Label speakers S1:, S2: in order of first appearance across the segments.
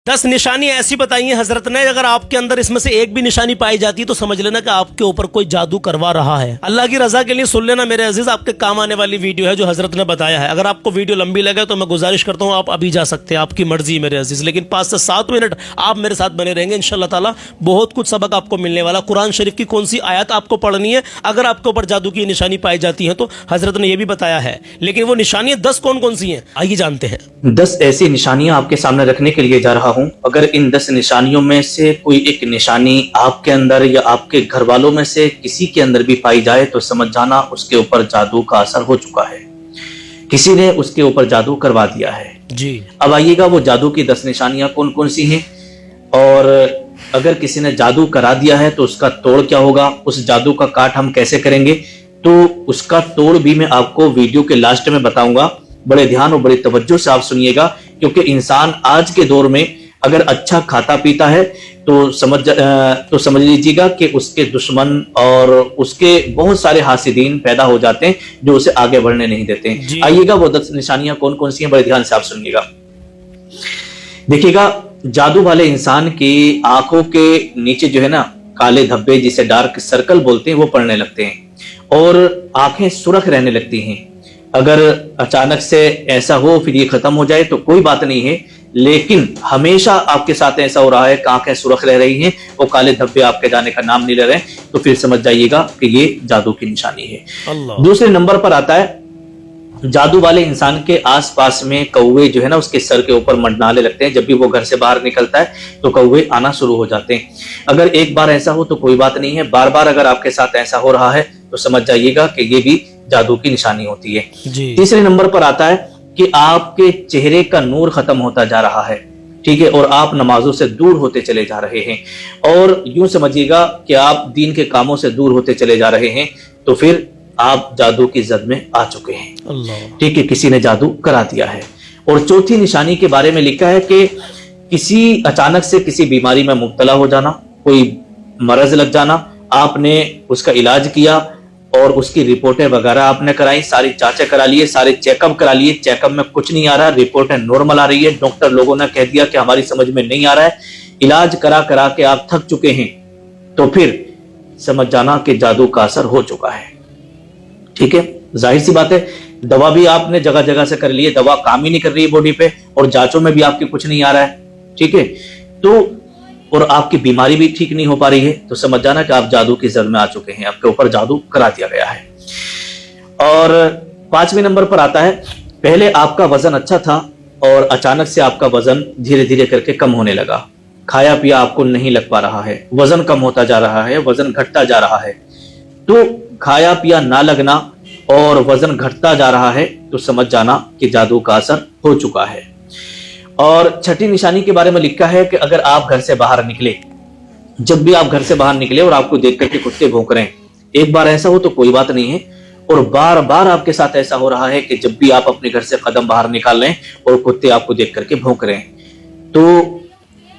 S1: 10 निशानी ऐसी बताई हैं हजरत ने, अगर आपके अंदर इसमें से एक भी निशानी पाई जाती है तो समझ लेना कि आपके ऊपर कोई जादू करवा रहा है। अल्लाह की रजा के लिए सुन लेना मेरे अजीज, आपके काम आने वाली वीडियो है जो हजरत ने बताया है। अगर आपको वीडियो लंबी लगे तो मैं गुजारिश करता हूँ आप अभी जा सकते हैं, आपकी मर्जी मेरे अजीज, लेकिन 5 से 7 मिनट आप मेरे साथ बने रहेंगे इंशाल्लाह ताला। बहुत कुछ सबक आपको मिलने वाला। कुरान शरीफ की कौन सी आयत आपको पढ़नी है अगर आपके ऊपर जादू की निशानी पाई जाती है तो हजरत ने यह भी बताया है। लेकिन वो निशानियां 10 कौन कौन सी हैं आइए जानते हैं।
S2: 10 ऐसी निशानियां आपके सामने रखने के लिए जा रहा हूं। अगर इन 10 निशानियों में से कोई एक निशानी आपके अंदर या आपके घर वालों में से किसी के अंदर भी पाई जाए तो समझ जाना उसके ऊपर जादू का असर हो चुका है, किसी ने उसके ऊपर जादू करवा दिया है
S1: जी।
S2: अब आइएगा वो जादू की 10 निशानियां कौन कौन सी हैं, और अगर किसी ने जादू करा दिया है तो उसका तोड़ क्या होगा, उस जादू का काट हम कैसे करेंगे, तो उसका तोड़ भी मैं आपको वीडियो के लास्ट में बताऊंगा। बड़े ध्यान और बड़ी तवज्जो से आप सुनिएगा, क्योंकि इंसान आज के दौर में अगर अच्छा खाता पीता है तो समझ लीजिएगा कि उसके दुश्मन और उसके बहुत सारे हासिदीन पैदा हो जाते हैं जो उसे आगे बढ़ने नहीं देते हैं। आइएगा वो 10 निशानियां कौन कौन सी हैं, बड़े ध्यान से आप सुनिएगा। देखिएगा, जादू वाले इंसान की आंखों के नीचे जो है ना काले धब्बे, जिसे डार्क सर्कल बोलते हैं, वो पड़ने लगते हैं और आंखें सुरख रहने लगती हैं। अगर अचानक से ऐसा हो फिर ये खत्म हो जाए तो कोई बात नहीं है, लेकिन हमेशा आपके साथ ऐसा हो रहा है कि आंखें सुरख रह रही हैं और काले धब्बे आपके जाने का नाम नहीं ले रहे, तो फिर समझ जाइएगा कि ये जादू की निशानी है। दूसरे नंबर पर आता है, जादू वाले इंसान के आसपास में कौवे जो है ना उसके सर के ऊपर मंडराने लगते हैं। जब भी वो घर से बाहर निकलता है तो कौवे आना शुरू हो जाते हैं। अगर एक बार ऐसा हो तो कोई बात नहीं है, बार बार अगर आपके साथ ऐसा हो रहा है तो समझ जाइएगा कि ये भी जादू की निशानी होती है। तीसरे नंबर पर आता है कि आपके चेहरे का नूर खत्म होता जा रहा है, ठीक है, और आप नमाजों से दूर होते चले जा रहे हैं, और यूं समझिएगा कि आप दीन के कामों से दूर होते चले जा रहे हैं, तो फिर आप जादू की जद में आ चुके हैं, ठीक है, किसी ने जादू करा दिया है। और चौथी निशानी के बारे में लिखा है कि किसी अचानक से किसी बीमारी में मुब्तला हो जाना, कोई मरज लग जाना, आपने उसका इलाज किया और उसकी रिपोर्टें वगैरह आपने कराई, सारी जांचें करा लिए, सारे चेकअप करा लिए, चेकअप में कुछ नहीं आ रहा, रिपोर्टें नॉर्मल आ रही है, डॉक्टर लोगों ने कह दिया कि हमारी समझ में नहीं आ रहा है, इलाज करा करा के आप थक चुके हैं, तो फिर समझ जाना कि जादू का असर हो चुका है, ठीक है। जाहिर सी बात है, दवा भी आपने जगह जगह से कर ली है, दवा काम ही नहीं कर रही है बॉडी पे, और जांचों में भी आपके कुछ नहीं आ रहा है, ठीक है, तो और आपकी बीमारी भी ठीक नहीं हो पा रही है, तो समझ जाना कि आप जादू की जद में आ चुके हैं, आपके ऊपर जादू करा दिया गया है। और 5वें नंबर पर आता है, पहले आपका वजन अच्छा था और अचानक से आपका वजन धीरे धीरे करके कम होने लगा, खाया पिया आपको नहीं लग पा रहा है, वजन कम होता जा रहा है, वजन घटता जा रहा है, तो खाया पिया ना लगना और वजन घटता जा रहा है तो समझ जाना कि जादू का असर हो चुका है। और छठी निशानी के बारे में लिखा है कि अगर आप घर से बाहर निकले, जब भी आप घर से बाहर निकले और आपको देख करके कुत्ते भौंक रहे हैं, एक बार ऐसा हो तो कोई बात नहीं है, और बार बार आपके साथ ऐसा हो रहा है कि जब भी आप अपने घर से कदम बाहर निकाल रहे हैं और कुत्ते आपको देख करके भौंक रहे हैं, तो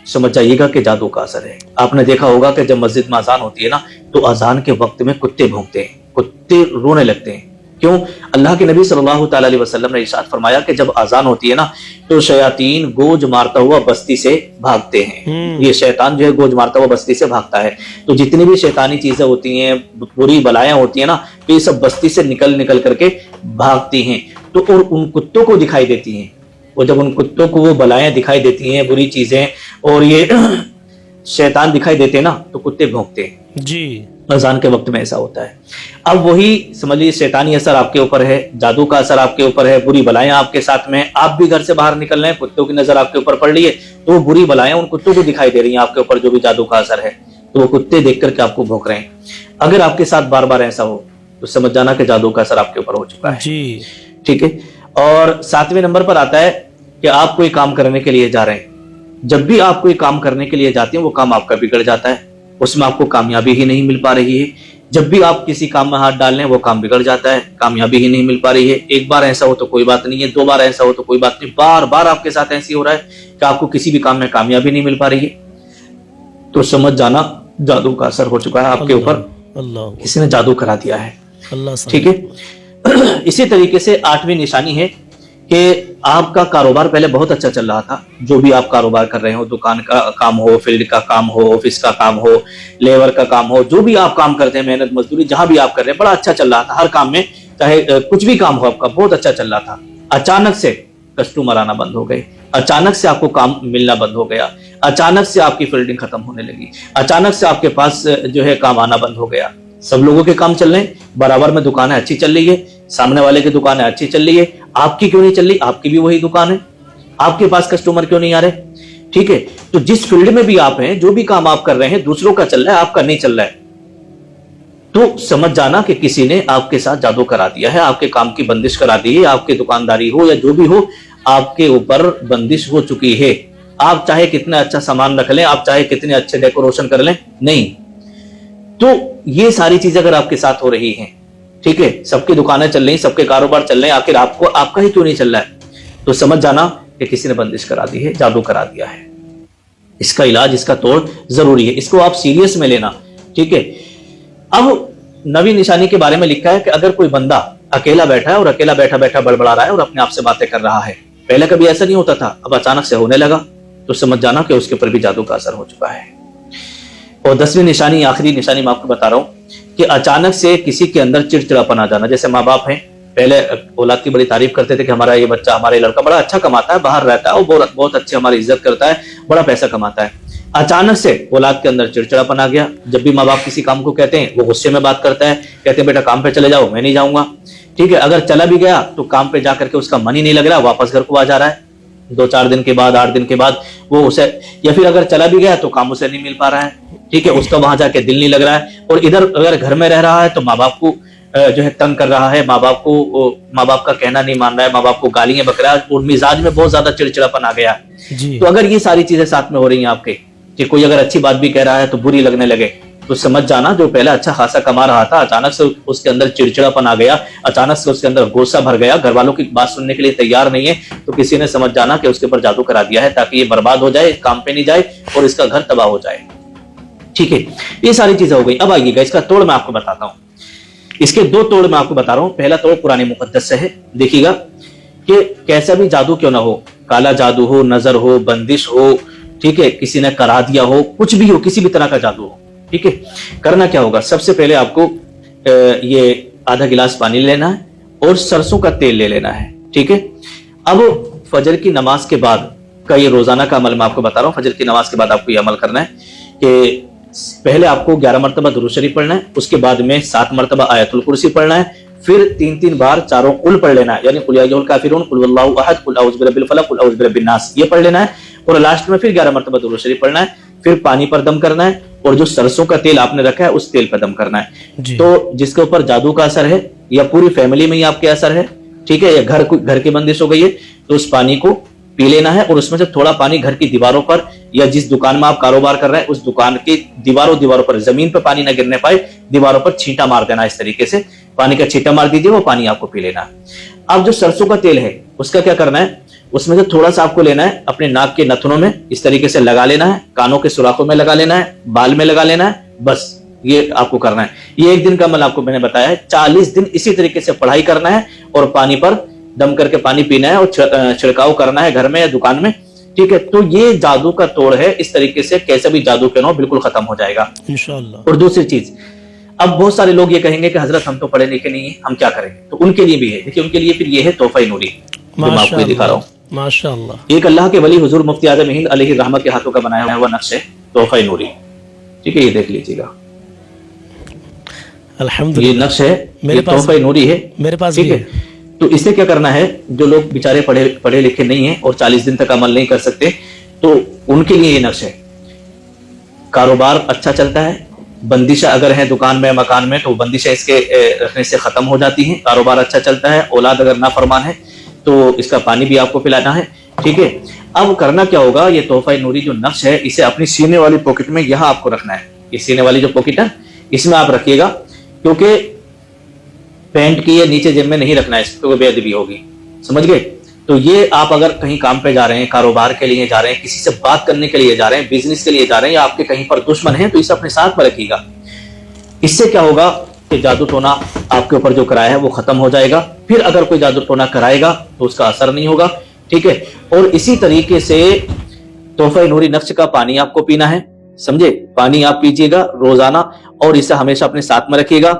S2: समझ जाइएगा कि जादू का असर है। आपने देखा होगा कि जब मस्जिद में अजान होती है ना तो अजान के वक्त में कुत्ते भौंकते हैं, कुत्ते रोने लगते हैं। क्यों? अल्लाह के नबी सल्लल्लाहु अलैहि वसल्लम ने इरशाद फरमाया कि जब अजान होती है ना तो शयातीन गोज मारता हुआ बस्ती से भागते हैं। ये शैतान जो है गोज मारता हुआ बस्ती से भागता है। तो जितनी भी शैतानी चीजें होती हैं, बुरी बलायां होती हैं ना, तो ये सब बस्ती से निकल करके भागती हैं, तो और उन कुत्तों को दिखाई देती हैं। और जब उन कुत्तों को वो बलायां दिखाई देती हैं, बुरी चीजें और ये शैतान दिखाई देते हैं ना, तो कुत्ते भौंकते हैं जी। अजान के वक्त में ऐसा होता है। अब वही समझिए शैतानी असर आपके ऊपर है, जादू का असर आपके ऊपर है, बुरी बलाएं आपके साथ में, आप भी घर से बाहर निकल रहे हैं, कुत्तों की नजर आपके ऊपर पड़ रही है, तो वो बुरी बलाएं उन कुत्तों को दिखाई दे रही हैं आपके ऊपर, जो भी जादू का असर है, तो वो कुत्ते देख करके आपको भौंक रहे हैं। अगर आपके साथ बार बार ऐसा हो तो समझ जाना कि जादू का असर आपके ऊपर हो चुका है जी, ठीक है। और 7वें नंबर पर आता है कि आप कोई काम करने के लिए जा रहे हैं, जब भी आप कोई काम करने के लिए जाते हैं वो काम आपका बिगड़ जाता है, उसमें आपको कामयाबी ही नहीं मिल पा रही है। जब भी आप किसी काम में हाथ डाल लें वो काम बिगड़ जाता है, कामयाबी ही नहीं मिल पा रही है। एक बार ऐसा हो तो कोई बात नहीं है, 2 बार ऐसा हो तो कोई बात नहीं, बार बार आपके साथ ऐसी हो रहा है कि आपको किसी भी काम में कामयाबी नहीं मिल पा रही है, तो समझ जाना जादू का असर हो चुका है आपके ऊपर, किसी ने जादू करा दिया है, ठीक है। इसी तरीके से 8वीं निशानी है कि आपका कारोबार पहले बहुत अच्छा चल रहा था, जो भी आप कारोबार कर रहे हो, दुकान का काम हो, फील्ड का काम हो, ऑफिस का काम हो, लेबर का काम हो, जो भी आप काम करते हैं, मेहनत मजदूरी जहां भी आप कर रहे हैं, बड़ा अच्छा चल रहा था हर काम में, चाहे कुछ भी काम हो आपका बहुत अच्छा चल रहा था। अचानक से कस्टमर आना बंद हो गए, अचानक से आपको काम मिलना बंद हो गया, अचानक से आपकी फील्डिंग खत्म होने लगी, अचानक से आपके पास जो है काम आना बंद हो गया। सब लोगों के काम चल रहे हैं, बराबर में दुकानें अच्छी चल रही है, सामने वाले की दुकानें अच्छी चल रही है, आपकी क्यों नहीं चल रही? आपकी भी वही दुकान है, आपके पास कस्टमर क्यों नहीं आ रहे? ठीक है, तो जिस फील्ड में भी आप हैं, जो भी काम आप कर रहे हैं, दूसरों का चल रहा है, आपका नहीं चल रहा है, तो समझ जाना कि किसी ने आपके साथ जादू करा दिया है, आपके काम की बंदिश करा दी है, आपकी दुकानदारी हो या जो भी हो, आपके ऊपर बंदिश हो चुकी है। आप चाहे कितना अच्छा सामान रख लें, आप चाहे कितने अच्छे डेकोरेशन कर लें, नहीं। तो ये सारी चीजें अगर आपके साथ हो रही हैं, ठीक है, सबकी दुकानें चल रही, सबके कारोबार चल रहे हैं, आखिर आपको आपका ही क्यों नहीं चल रहा है? तो समझ जाना कि किसी ने बंदिश करा दी है, जादू करा दिया है। इसका इलाज, इसका तोड़ जरूरी है, इसको आप सीरियस में लेना, ठीक है। अब नवी निशानी के बारे में लिखा है कि अगर कोई बंदा अकेला बैठा है और अकेला बैठा बैठा बड़बड़ा रहा है और अपने आप से बातें कर रहा है, पहले कभी ऐसा नहीं होता था, अब अचानक से होने लगा, तो समझ जाना कि उसके ऊपर भी जादू का असर हो चुका है। और 10वीं निशानी, आखिरी निशानी मैं आपको बता रहा हूं कि अचानक से किसी के अंदर चिड़चिड़ापन आ जाना। जैसे माँ बाप हैं, पहले औलाद की बड़ी तारीफ करते थे कि हमारा ये बच्चा, हमारा ये लड़का बड़ा अच्छा कमाता है, बाहर रहता है, वो बहुत अच्छे हमारी इज्जत करता है, बड़ा पैसा कमाता है। अचानक से औलाद के अंदर चिड़चिड़ापन आ गया। जब भी माँ बाप किसी काम को कहते हैं, वो गुस्से में बात करता है, कहते हैं बेटा काम पे चले जाओ, मैं नहीं जाऊंगा, ठीक है। अगर चला भी गया तो काम पे जाकर के उसका मन ही नहीं लग रहा, वापस घर को आ जा रहा है, 2-4 दिन के बाद, 8 दिन के बाद वो उसे, या फिर अगर चला भी गया तो काम उसे नहीं मिल पा रहा है, ठीक है, उसका वहां जाके दिल नहीं लग रहा है। और इधर अगर घर में रह रहा है तो माँ बाप को जो है तंग कर रहा है, माँ बाप का कहना नहीं मान रहा है, माँ बाप को गालियां बक रहा है, और मिजाज में बहुत ज्यादा चिड़चिड़ापन आ गया। तो अगर ये सारी चीजें साथ में हो रही हैं आपके, कि कोई अगर अच्छी बात भी कह रहा है तो बुरी लगने लगे, तो समझ जाना जो पहले अच्छा खासा कमा रहा था, अचानक से उसके अंदर चिड़चिड़ापन आ गया, अचानक से उसके अंदर गुस्सा भर गया, घर वालों की बात सुनने के लिए तैयार नहीं है, तो किसी ने समझ जाना कि उसके ऊपर जादू करा दिया है, ताकि ये बर्बाद हो जाए, काम पे नहीं जाए और इसका घर तबाह हो जाए। ठीक है, ये सारी चीजें हो गई। अब आइएगा इसका तोड़ मैं आपको बताता हूं। इसके 2 तोड़ मैं आपको बता रहा हूं। पहला तोड़ कुरान मुकद्दस से है। देखिएगा कि कैसा भी जादू क्यों ना हो, काला जादू हो, नजर हो, बंदिश हो, ठीक है, किसी ने करा दिया हो, कुछ भी हो, किसी भी तरह का जादू हो, ठीक है, करना क्या होगा? सबसे पहले आपको ये आधा गिलास पानी लेना है और सरसों का तेल ले लेना है, ठीक है। अब फजर की नमाज के बाद का ये रोजाना का अमल मैं आपको बता रहा हूं। फजर की नमाज के बाद आपको ये अमल करना है कि पहले आपको 11 मरतबा दुरूद शरीफ पढ़ना है, उसके बाद में 7 मरतबा आयतुल कुर्सी पढ़ना है, फिर 3-3 बार चारों कुल पढ़ लेना है, यानी कुल या अय्युहल काफिरून, कुल वल्लाहु अहद, कुल औज़ु बिरब्बिल फलक, कुल औज़ु बिरब्बिन नास, ये पढ़ लेना है। और लास्ट में फिर 11 मरतबा दुरूद शरीफ पढ़ना है, फिर पानी पर दम करना है, और जो सरसों का तेल आपने रखा है उस तेल पर दम करना है। तो जिसके ऊपर जादू का असर है, या पूरी फैमिली में ही आपके असर है, ठीक है, या घर की बंदिश हो गई है, तो उस पानी को पी लेना है, और उसमें से थोड़ा पानी घर की दीवारों पर, या जिस दुकान में आप कारोबार कर रहे हैं उस दुकान की दीवारों पर, जमीन पर पानी न गिरने पाए, दीवारों पर छींटा मार देना। इस तरीके से पानी का छींटा मार दीजिए, वो पानी आपको पी लेना है। अब जो सरसों का तेल है उसका क्या करना है? उसमें से थोड़ा सा आपको लेना है, अपने नाक के नथुनों में इस तरीके से लगा लेना है, कानों के सुराखों में लगा लेना है, बाल में लगा लेना है, बस ये आपको करना है। ये 1 दिन का अमल आपको मैंने बताया है। 40 दिन इसी तरीके से पढ़ाई करना है, और पानी पर दम करके पानी पीना है, और छिड़काव करना है घर में या दुकान में, ठीक है। तो ये जादू का तोड़ है। इस तरीके से कैसे भी जादू क्यों ना हो, बिल्कुल खत्म हो जाएगा इंशाअल्लाह। और दूसरी चीज, अब बहुत सारे लोग ये कहेंगे कि हजरत हम तो पढ़े लिखे नहीं है, हम क्या करेंगे? तो उनके लिए भी है, देखिए उनके लिए फिर ये है तोहफा नूरी, जो मैं आपको दिखा रहा हूँ। माशाअल्लाह, एक अल्लाह के वली हुजूर मुफ्ती आजम हिंद अलैहि रहमत के हाथों का बनाया हुआ नक्श है तोहफा नूरी, ठीक है, ये देख लीजिएगा। अल्हम्दुलिल्लाह, ये नक्श है, मेरे पास तोहफा नूरी है, मेरे पास, ठीक है। तो इसे क्या करना है? जो लोग बेचारे पढ़े लिखे नहीं है और 40 दिन तक अमल नहीं कर सकते, तो उनके लिए ये नक्श है। कारोबार अच्छा चलता है, बंदिशा अगर है दुकान में, मकान में, तो बंदिशा इसके रखने से खत्म हो जाती है। कारोबार अच्छा चलता है, औलाद अगर नाफरमान है तो इसका पानी भी आपको पिलाना है, ठीक है। अब करना क्या होगा? ये तोहफा नूरी जो नक्श है, इसे अपनी सीने वाली पॉकेट में यहाँ आपको रखना है। ये सीने वाली जो पॉकेट है इसमें आप रखिएगा, क्योंकि पैंट की ये नीचे जेब में नहीं रखना है, इसको बेअदबी होगी, समझ गए? तो ये आप अगर कहीं काम पे जा रहे हैं, कारोबार के लिए जा रहे हैं, किसी से बात करने के लिए जा रहे हैं, बिजनेस के लिए जा रहे हैं, या आपके कहीं पर दुश्मन है, तो इसे अपने साथ में रखिएगा। इससे क्या होगा कि जादू टोना आपके ऊपर जो कराया है वो खत्म हो जाएगा। फिर अगर कोई जादू टोना कराएगा तो उसका असर नहीं होगा, ठीक है। और इसी तरीके से तोहफा नूरी नक्श का पानी आपको पीना है, समझे। पानी आप पीजिएगा रोजाना और इसे हमेशा अपने साथ में रखिएगा।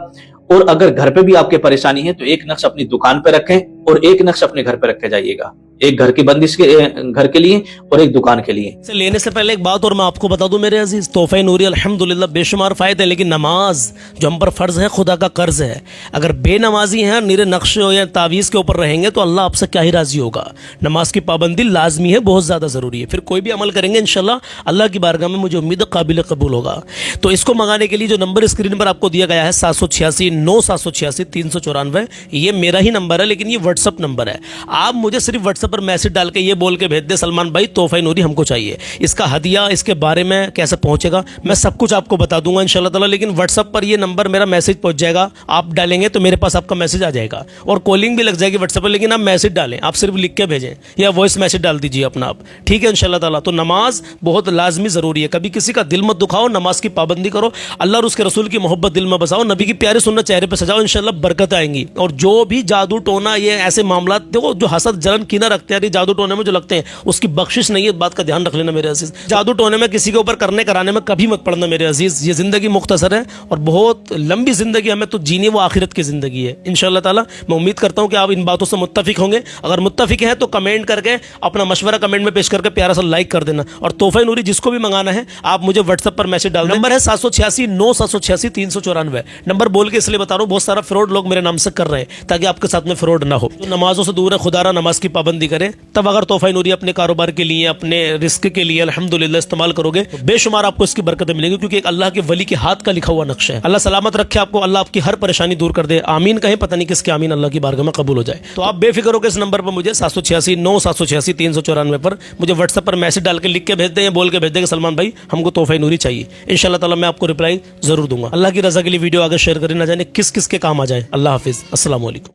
S2: और अगर घर पे भी आपके परेशानी है तो एक नक्श अपनी दुकान पे रखें और एक नक्श अपने घर पे रख के जाइएगा, एक घर की बंदिश के घर के लिए और एक दुकान के लिए।
S1: इसे लेने से पहले एक बात और मैं आपको बता दूं मेरे अजीज, तोहफा नूरी अल्हम्दुलिल्लाह बेशुमार फायदे हैं, लेकिन नमाज जो हम पर फर्ज है खुदा का कर्ज है। अगर बेनमाजी हैं नीरे नक्श या तावीज़ के ऊपर रहेंगे तो अल्लाह आपसे क्या ही राजी होगा। नमाज की पाबंदी लाजमी है, बहुत ज़्यादा ज़रूरी है। फिर कोई भी अमल करेंगे इंशाल्लाह अल्लाह की बारगाह में मुझे उम्मीद है काबिल कबूल होगा। तो इसको मंगाने के लिए जो नंबर स्क्रीन पर आपको दिया गया है 786-9-786-394, ये मेरा ही नंबर है, लेकिन ये व्हाट्सअप नंबर है। आप मुझे सिर्फ व्हाट्सएप पर मैसेज डाल के ये बोल के भेज दे सलमान भाई तोहफा नूरी हमको चाहिए, इसका हदिया इसके बारे में कैसे पहुंचेगा मैं सब कुछ आपको बता दूंगा इंशाल्लाह ताला। लेकिन व्हाट्सएप पर ये नंबर मेरा मैसेज पहुंच जाएगा, आप डालेंगे तो मेरे पास आपका मैसेज आ जाएगा और कॉलिंग भी लग जाएगी व्हाट्सएप पर। लेकिन आप मैसेज डालें, आप सिर्फ लिख के भेजें या वॉइस मैसेज डाल दीजिए अपना आप, ठीक है इंशाल्लाह ताला। तो नमाज बहुत लाजमी ज़रूरी है, कभी किसी का दिल मत दुखाओ, नमाज की पाबंदी करो, अल्लाह और उसके रसूल की मोहब्बत दिल में बसाओ, नबी की प्यारी सुन्नत चेहरे पर सजाओ, इंशाल्लाह बरकत आएंगी। और जो भी जादू टोना ये ऐसे मामला देखो जो हसद जलन कीना रखते हैं जादू टोने में जो लगते हैं उसकी बख्शिश नहीं है, इस बात का ध्यान रख लेना मेरे अजीज। जादू टोने में किसी के ऊपर करने कराने में कभी मत पड़ना मेरे अजीज। ये जिंदगी मुख्तसर है और बहुत लंबी जिंदगी हमें तो जीनी, वो आखिरत की जिंदगी है इंशाल्लाह ताला। मैं उम्मीद करता हूं कि आप इन बातों से मुत्तफिक होंगे। अगर मुत्तफिक हैं तो कमेंट करके अपना मशवरा कमेंट में पेश करके प्यारा सा लाइक कर देना। और तोहफा नूरी जिसको भी मंगाना है आप मुझे व्हाट्सएप पर मैसेज डाल, नंबर है 786-9-786-394। नंबर बोल के इसलिए बता रहा हूँ बहुत सारा फ्रॉड लोग मेरे नाम से कर रहे हैं ताकि आपके साथ में फ्रॉड ना हो। तो नमाजों से दूर है, खुदारा नमाज की पाबंदी करें, तब अगर तोहफा नूरी अपने कारोबार के लिए अपने रिस्क के लिए अल्हम्दुलिल्लाह इस्तेमाल करोगे तो बेशुमार आपको इसकी बरकतें मिलेंगी, क्योंकि एक अल्लाह के वली के हाथ का लिखा हुआ नक्शा है। अल्लाह सलामत रखे आपको, अल्लाह आपकी हर परेशानी दूर कर दे। आमीन कहें, पता नहीं किसके आमीन अल्लाह की बारगाह में कबूल हो जाए। तो आप बेफिक्र होकर इस नंबर पर मुझे 786-9-786-394 पर मुझे व्हाट्सएप पर मैसेज डाल के लिख के भेज दें या बोल के भेज दें कि सलमान भाई हमको तोहफा नूरी चाहिए, इंशाल्लाह ताला मैं आपको रिप्लाई जरूर दूंगा। अल्लाह की रजा के लिए वीडियो आगे शेयर करें, ना जाने किस किस के काम आ जाए। अल्लाह हाफिज, अस्सलाम वालेकुम।